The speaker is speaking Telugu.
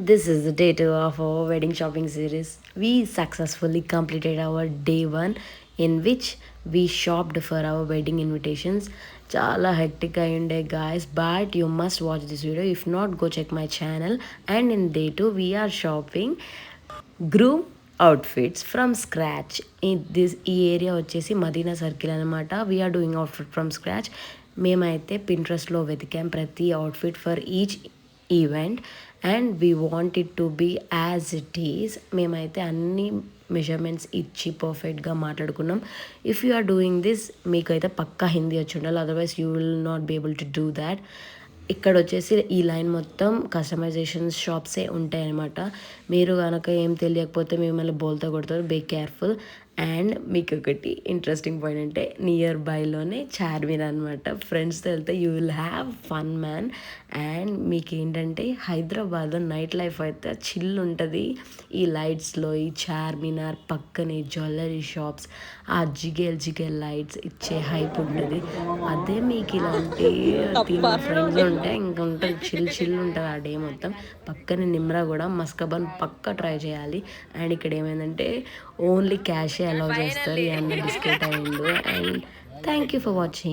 This is the day 2 of our wedding shopping series. We successfully completed our day 1 in which we shopped for our wedding invitations. Chala hectic ayunde guys, but you must watch this video. If not, go check my channel. And in day 2 we are shopping groom outfits from scratch. ఈ ఏరియా వచ్చేసి మదీనా సర్కిల్ అనమాట. We are doing outfit from scratch. మేమైతే పింట్రెస్ట్లో వెతికాం ప్రతి outfit for each event and we want it to be as it is. మేమైతే అన్ని మెజర్మెంట్స్ ఇచ్చి పర్ఫెక్ట్గా మాట్లాడుకున్నాం. If you are doing this మీకైతే పక్కా హిందీ వచ్చి ఉండాలి, otherwise you will not be able to do that. ఇక్కడ వచ్చేసి ఈ లైన్ మొత్తం కస్టమైజేషన్ షాప్సే ఉంటాయి అనమాట. మీరు కనుక ఏం తెలియకపోతే మిమ్మల్ని బోల్తా కొడతారు, బీ కేర్ఫుల్. అండ్ మీకు ఒకటి ఇంట్రెస్టింగ్ పాయింట్ అంటే నియర్ బైలోనే చార్మినార్ అనమాట. ఫ్రెండ్స్తో వెళ్తే you will have fun man. And మీకు ఏంటంటే హైదరాబాద్లో నైట్ లైఫ్ అయితే చిల్ ఉంటుంది. ఈ లైట్స్లో ఈ చార్మినార్ పక్కనే జ్యువెలరీ షాప్స్, ఆ జిగేల్ లైట్స్ ఇచ్చే హైప్ ఉంటుంది. అదే మీకు ఇలాంటి ఫ్రెండ్స్ ఉంటే ఇంకా ఉంటుంది, చిల్ ఉంటుంది ఆ డే మొత్తం. పక్కనే నిమ్రా కూడా మస్కబన్ పక్క ట్రై చేయాలి. అండ్ ఇక్కడ ఏమైందంటే ఓన్లీ క్యాషే అలౌ చేస్తారు. ఈ అన్న బిస్కెట్ అయ్యిండు. And thank you for watching.